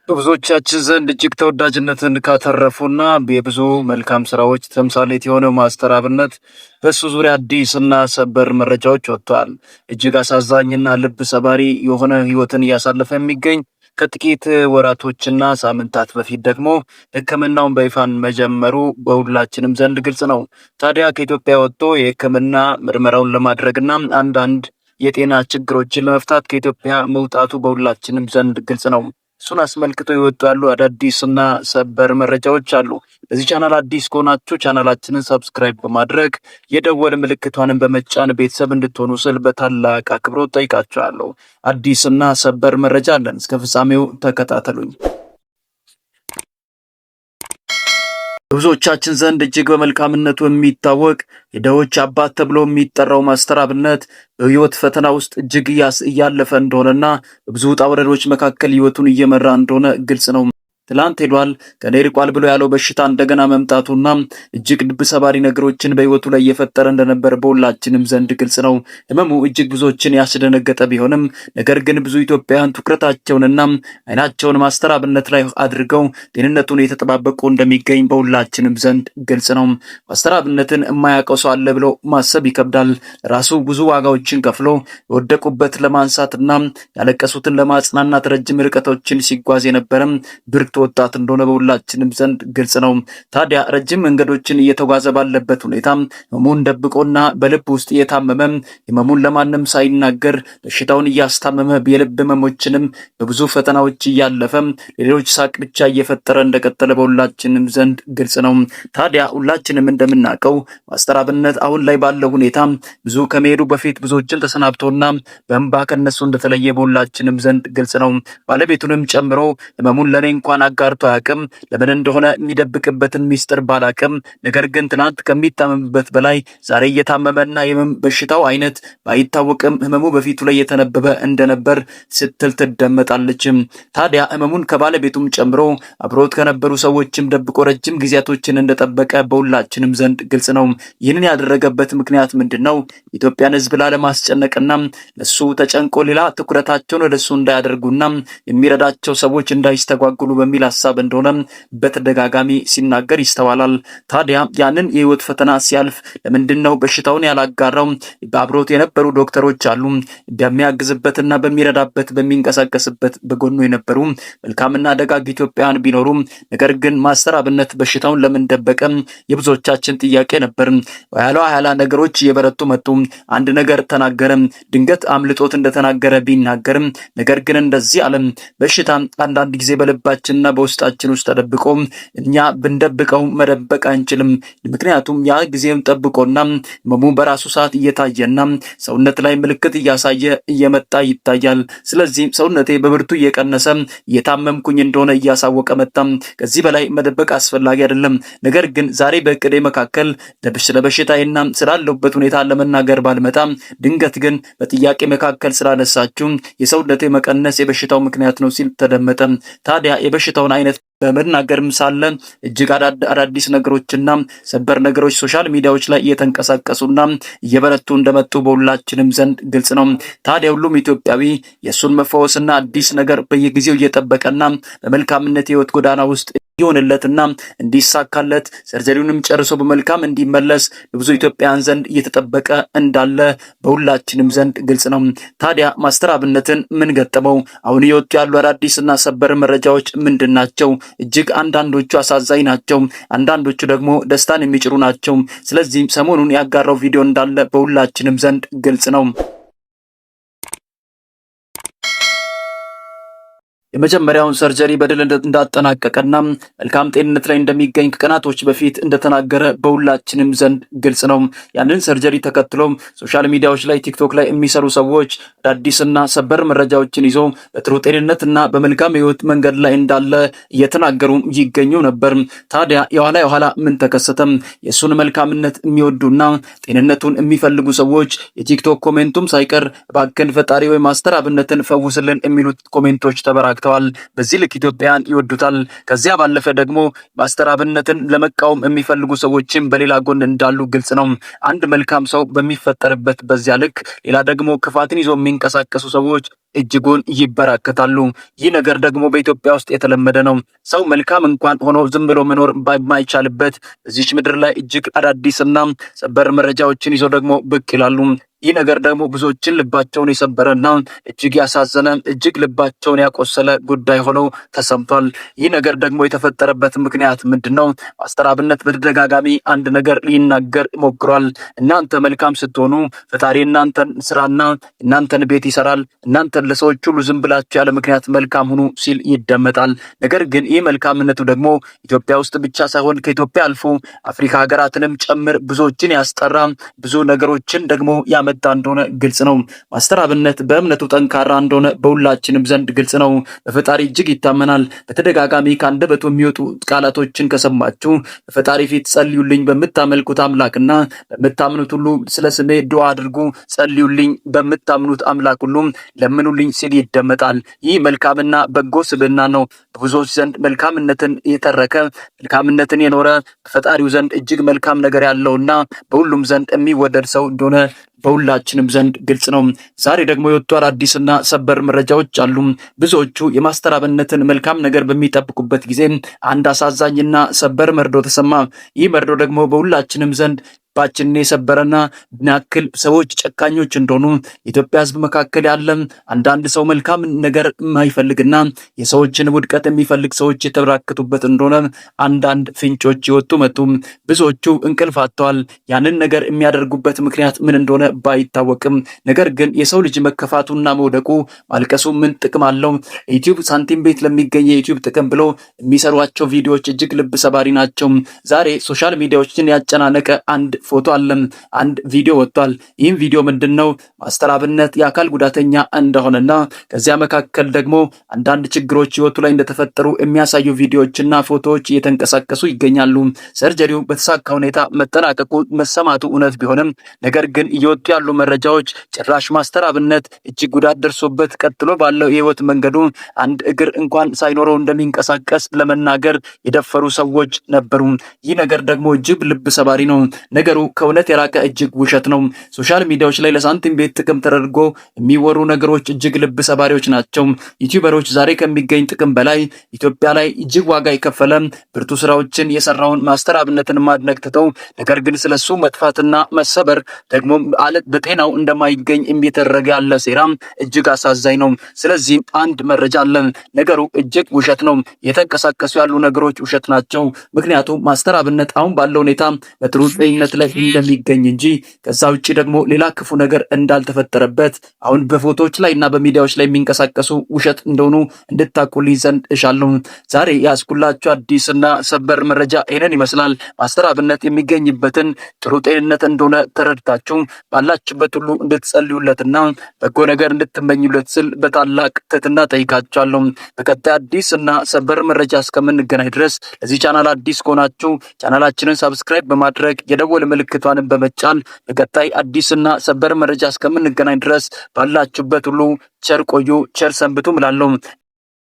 በብዙዎቻችን ዘንድ እጅግ ተወዳጅነትን ካተረፉና የብዙ መልካም ስራዎች ተምሳሌት የሆነው ማስተር አብነት በሱ ዙሪያ አዲስና ሰበር መረጃዎች ወጥተዋል። እጅግ አሳዛኝና ልብ ሰባሪ የሆነ ህይወትን እያሳለፈ የሚገኝ ከጥቂት ወራቶችና ሳምንታት በፊት ደግሞ ሕክምናውን በይፋን መጀመሩ በሁላችንም ዘንድ ግልጽ ነው። ታዲያ ከኢትዮጵያ ወጥቶ የሕክምና ምርመራውን ለማድረግና አንዳንድ የጤና ችግሮችን ለመፍታት ከኢትዮጵያ መውጣቱ በሁላችንም ዘንድ ግልጽ ነው። እሱን አስመልክቶ የወጡ ያሉ አዳዲስና ሰበር መረጃዎች አሉ። ለዚህ ቻናል አዲስ ከሆናችሁ ቻናላችንን ሰብስክራይብ በማድረግ የደወል ምልክቷንን በመጫን ቤተሰብ እንድትሆኑ ስል በታላቅ አክብሮት ጠይቃችኋለሁ። አዲስና ሰበር መረጃ አለን። እስከ ፍጻሜው ተከታተሉኝ። በብዙዎቻችን ዘንድ እጅግ በመልካምነቱ የሚታወቅ የደዎች አባት ተብሎ የሚጠራው ማስተር አብነት በህይወት ፈተና ውስጥ እጅግ እያለፈ እንደሆነና በብዙ ውጣ ውረዶች መካከል ህይወቱን እየመራ እንደሆነ ግልጽ ነው። ትላንት ሄዷል ከኔ ርቋል ብሎ ያለው በሽታ እንደገና መምጣቱና እጅግ ልብ ሰባሪ ነገሮችን በህይወቱ ላይ እየፈጠረ እንደነበር በሁላችንም ዘንድ ግልጽ ነው። ህመሙ እጅግ ብዙዎችን ያስደነገጠ ቢሆንም ነገር ግን ብዙ ኢትዮጵያውያን ትኩረታቸውንና አይናቸውን ማስተር አብነት ላይ አድርገው ጤንነቱን የተጠባበቁ እንደሚገኝ በሁላችንም ዘንድ ግልጽ ነው። ማስተር አብነትን የማያውቀው ሰው አለ ብሎ ማሰብ ይከብዳል። ራሱ ብዙ ዋጋዎችን ከፍሎ የወደቁበት ለማንሳትና ያለቀሱትን ለማጽናናት ረጅም ርቀቶችን ሲጓዝ የነበረም ብርቱ ወጣት እንደሆነ በሁላችንም ዘንድ ግልጽ ነው። ታዲያ ረጅም መንገዶችን እየተጓዘ ባለበት ሁኔታ ህመሙን ደብቆና በልብ ውስጥ እየታመመ ህመሙን ለማንም ሳይናገር በሽታውን እያስታመመ የልብ ህመሞችንም በብዙ ፈተናዎች እያለፈ ሌሎች ሳቅ ብቻ እየፈጠረ እንደቀጠለ በሁላችንም ዘንድ ግልጽ ነው። ታዲያ ሁላችንም እንደምናውቀው ማስተር አብነት አሁን ላይ ባለው ሁኔታ ብዙ ከመሄዱ በፊት ብዙዎችን ተሰናብቶና በእንባ ከነሱ እንደተለየ በሁላችንም ዘንድ ግልጽ ነው። ባለቤቱንም ጨምሮ ህመሙን ለኔ እንኳን አጋርቶ አያውቅም። ለምን እንደሆነ የሚደብቅበትን ሚስጥር ባላቅም ነገር ግን ትናንት ከሚታመምበት በላይ ዛሬ እየታመመና የህመም በሽታው አይነት ባይታወቅም ህመሙ በፊቱ ላይ የተነበበ እንደነበር ስትል ትደመጣለች። ታዲያ ህመሙን ከባለቤቱም ጨምሮ አብሮት ከነበሩ ሰዎችም ደብቆ ረጅም ጊዜያቶችን እንደጠበቀ በሁላችንም ዘንድ ግልጽ ነው። ይህንን ያደረገበት ምክንያት ምንድነው? ኢትዮጵያን ህዝብ ላለማስጨነቅና ለሱ ተጨንቆ ሌላ ትኩረታቸውን ወደሱ እንዳያደርጉና የሚረዳቸው ሰዎች እንዳይስተጓጉሉ በሚል ሐሳብ እንደሆነ በተደጋጋሚ ሲናገር ይስተዋላል። ታዲያ ያንን የህይወት ፈተና ሲያልፍ ለምንድነው በሽታውን ያላጋራው? በአብሮት የነበሩ ዶክተሮች አሉ። በሚያግዝበትና በሚረዳበት በሚንቀሳቀስበት በጎኑ የነበሩ መልካምና ደጋግ ኢትዮጵያውያን ቢኖሩ ነገር ግን ማስተር አብነት በሽታውን ለምን ደበቀ? የብዙዎቻችን ጥያቄ ነበር። ያላ ነገሮች እየበረቱ መጡ። አንድ ነገር ተናገረ። ድንገት አምልጦት እንደተናገረ ቢናገርም ነገር ግን እንደዚህ አለ። በሽታ አንዳንድ ጊዜ በልባችንና በውስጣችን ውስጥ ተደብቆ እኛ ብንደብቀው መደበቅ አንችልም። ምክንያቱም ያ ጊዜም ጠብቆና ህመሙ በራሱ ሰዓት እየታየና ሰውነት ላይ ምልክት እያሳየ እየመጣ ይታያል። ስለዚህ ሰውነቴ በብርቱ እየቀነሰ እየታመምኩኝ እንደሆነ እያሳወቀ መጣ። ከዚህ በላይ መደበቅ አስፈላጊ አይደለም። ነገር ግን ዛሬ በእቅዴ መካከል ስለበሽታዬና ስላለሁበት ሁኔታ ለመናገር ባልመጣ ድንገት ግን በጥያቄ መካከል ስላነሳችሁ የሰውነቴ መቀነስ የበሽታው ምክንያት ነው ሲል ተደመጠ። ታዲያ የበሽታውን አይነት በመናገርም ሳለ እጅግ አዳዲስ ነገሮችና ሰበር ነገሮች ሶሻል ሚዲያዎች ላይ እየተንቀሳቀሱና እየበረቱ እንደመጡ በሁላችንም ዘንድ ግልጽ ነው። ታዲያ ሁሉም ኢትዮጵያዊ የሱን መፈወስና አዲስ ነገር በየጊዜው እየጠበቀና በመልካምነት ህይወት ጎዳና ውስጥ ይሆንለትና እንዲሳካለት ሰርጀሪውንም ጨርሶ በመልካም እንዲመለስ በብዙ ኢትዮጵያውያን ዘንድ እየተጠበቀ እንዳለ በሁላችንም ዘንድ ግልጽ ነው። ታዲያ ማስተር አብነትን ምን ገጠመው? አሁን እየወጡ ያሉ አዳዲስና ሰበር መረጃዎች ምንድናቸው? እጅግ አንዳንዶቹ አሳዛኝ ናቸው፣ አንዳንዶቹ ደግሞ ደስታን የሚጭሩ ናቸው። ስለዚህ ሰሞኑን ያጋራው ቪዲዮ እንዳለ በሁላችንም ዘንድ ግልጽ ነው። የመጀመሪያውን ሰርጀሪ በድል እንዳጠናቀቀና መልካም ጤንነት ላይ እንደሚገኝ ከቀናቶች በፊት እንደተናገረ በሁላችንም ዘንድ ግልጽ ነው። ያንን ሰርጀሪ ተከትሎ ሶሻል ሚዲያዎች ላይ ቲክቶክ ላይ የሚሰሩ ሰዎች አዳዲስና ሰበር መረጃዎችን ይዞ በጥሩ ጤንነትና በመልካም ህይወት መንገድ ላይ እንዳለ እየተናገሩ ይገኙ ነበር። ታዲያ የኋላ ምን ተከሰተ? የሱን መልካምነት የሚወዱና ጤንነቱን የሚፈልጉ ሰዎች የቲክቶክ ኮሜንቱም ሳይቀር ባክን ፈጣሪ ወይ ማስተር አብነትን ፈውስልን የሚሉት ኮሜንቶች ተበራክተዋል። አሳይተዋል። በዚህ ልክ ኢትዮጵያን ይወዱታል። ከዚያ ባለፈ ደግሞ ማስተር አብነትን ለመቃወም የሚፈልጉ ሰዎችም በሌላ ጎን እንዳሉ ግልጽ ነው። አንድ መልካም ሰው በሚፈጠርበት በዚያ ልክ ሌላ ደግሞ ክፋትን ይዞ የሚንቀሳቀሱ ሰዎች እጅጉን ይበራከታሉ። ይህ ነገር ደግሞ በኢትዮጵያ ውስጥ የተለመደ ነው። ሰው መልካም እንኳን ሆኖ ዝም ብሎ መኖር በማይቻልበት እዚች ምድር ላይ እጅግ አዳዲስና ሰበር መረጃዎችን ይዞ ደግሞ ብቅ ይላሉ። ይህ ነገር ደግሞ ብዙዎችን ልባቸውን የሰበረና እጅግ ያሳዘነ እጅግ ልባቸውን ያቆሰለ ጉዳይ ሆኖ ተሰምቷል። ይህ ነገር ደግሞ የተፈጠረበት ምክንያት ምንድነው? ማስተር አብነት በተደጋጋሚ አንድ ነገር ሊናገር ሞክሯል። እናንተ መልካም ስትሆኑ ፈጣሪ እናንተን ስራና እናንተን ቤት ይሰራል። እናንተን ለሰዎች ሁሉ ዝም ብላችሁ ያለ ምክንያት መልካም ሁኑ ሲል ይደመጣል። ነገር ግን ይህ መልካምነቱ ደግሞ ኢትዮጵያ ውስጥ ብቻ ሳይሆን ከኢትዮጵያ አልፎ አፍሪካ ሀገራትንም ጭምር ብዙዎችን ያስጠራ ብዙ ነገሮችን ደግሞ መጣ እንደሆነ ግልጽ ነው። ማስተር አብነት በእምነቱ ጠንካራ እንደሆነ በሁላችንም ዘንድ ግልጽ ነው። በፈጣሪ እጅግ ይታመናል። በተደጋጋሚ ከአንደበቱ የሚወጡ ቃላቶችን ከሰማችሁ በፈጣሪ ፊት ጸልዩልኝ፣ በምታመልኩት አምላክና በምታምኑት ሁሉ ስለ ስሜ ዱዓ አድርጉ፣ ጸልዩልኝ፣ በምታምኑት አምላክ ሁሉ ለምኑልኝ ሲል ይደመጣል። ይህ መልካምና በጎ ስብዕና ነው። በብዙዎች ዘንድ መልካምነትን የተረከ መልካምነትን የኖረ በፈጣሪው ዘንድ እጅግ መልካም ነገር ያለውና በሁሉም ዘንድ የሚወደድ ሰው እንደሆነ በሁላችንም ዘንድ ግልጽ ነው። ዛሬ ደግሞ የወጡ አዳዲስና ሰበር መረጃዎች አሉ። ብዙዎቹ የማስተር አብነትን መልካም ነገር በሚጠብቁበት ጊዜ አንድ አሳዛኝና ሰበር መርዶ ተሰማ። ይህ መርዶ ደግሞ በሁላችንም ዘንድ ልባችንን የሰበረና ናክል ሰዎች ጨካኞች እንደሆኑ ኢትዮጵያ ሕዝብ መካከል ያለ አንዳንድ ሰው መልካም ነገር የማይፈልግና የሰዎችን ውድቀት የሚፈልግ ሰዎች የተበራከቱበት እንደሆነ አንዳንድ ፍንጮች ይወጡ መጡ። ብዙዎቹ እንቅልፍ አጥተዋል። ያንን ነገር የሚያደርጉበት ምክንያት ምን እንደሆነ ባይታወቅም፣ ነገር ግን የሰው ልጅ መከፋቱና መውደቁ ማልቀሱ ምን ጥቅም አለው? ዩቲዩብ ሳንቲም ቤት ለሚገኝ የዩቲዩብ ጥቅም ብሎ የሚሰሯቸው ቪዲዮዎች እጅግ ልብ ሰባሪ ናቸው። ዛሬ ሶሻል ሚዲያዎችን ያጨናነቀ አንድ ፎቶ አለም፣ አንድ ቪዲዮ ወጥቷል። ይህም ቪዲዮ ምንድነው? ማስተር አብነት የአካል ጉዳተኛ እንደሆነና ከዚያ መካከል ደግሞ አንዳንድ ችግሮች ህይወቱ ላይ እንደተፈጠሩ የሚያሳዩ ቪዲዮዎችና ፎቶዎች እየተንቀሳቀሱ ይገኛሉ። ሰርጀሪው በተሳካ ሁኔታ መጠናቀቁ መሰማቱ እውነት ቢሆንም ነገር ግን እየወጡ ያሉ መረጃዎች ጭራሽ ማስተር አብነት እጅግ ጉዳት ደርሶበት ቀጥሎ ባለው የህይወት መንገዱ አንድ እግር እንኳን ሳይኖረው እንደሚንቀሳቀስ ለመናገር የደፈሩ ሰዎች ነበሩ። ይህ ነገር ደግሞ እጅግ ልብ ሰባሪ ነው። ነገሩ ከእውነት የራቀ እጅግ ውሸት ነው። ሶሻል ሚዲያዎች ላይ ለሳንቲም ቤት ጥቅም ተደርጎ የሚወሩ ነገሮች እጅግ ልብ ሰባሪዎች ናቸው። ዩቲዩበሮች ዛሬ ከሚገኝ ጥቅም በላይ ኢትዮጵያ ላይ እጅግ ዋጋ የከፈለ ብርቱ ስራዎችን የሰራውን ማስተር አብነትን ማድነቅ ትተው ነገር ግን ስለሱ መጥፋትና መሰበር ደግሞ አለት በጤናው እንደማይገኝ የሚተረገ ያለ ሴራ እጅግ አሳዛኝ ነው። ስለዚህ አንድ መረጃ አለ። ነገሩ እጅግ ውሸት ነው። የተንቀሳቀሱ ያሉ ነገሮች ውሸት ናቸው። ምክንያቱም ማስተር አብነት አሁን ባለው ሁኔታ በጥሩ ጤንነት ላይ እንደሚገኝ እንጂ ከዛ ውጪ ደግሞ ሌላ ክፉ ነገር እንዳልተፈጠረበት አሁን በፎቶዎች ላይ እና በሚዲያዎች ላይ የሚንቀሳቀሱ ውሸት እንደሆኑ እንድታቁልኝ ዘንድ እሻለሁ። ዛሬ ያስኩላችሁ አዲስና ሰበር መረጃ ይሄንን ይመስላል። ማስተር አብነት የሚገኝበትን ጥሩ ጤንነት እንደሆነ ተረድታችሁ ባላችሁበት ሁሉ እንድትጸልዩለትና በጎ ነገር እንድትመኙለት ስል በታላቅ ትህትና ጠይቃችኋለሁ። በቀጣይ አዲስና ሰበር መረጃ እስከምንገናኝ ድረስ ለዚህ ቻናል አዲስ ከሆናችሁ ቻናላችንን ሰብስክራይብ በማድረግ የደወል ምልክቷን በመጫን በቀጣይ አዲስና ሰበር መረጃ እስከምንገናኝ ድረስ ባላችሁበት ሁሉ ቸር ቆዩ፣ ቸር ሰንብቱ እላለሁ።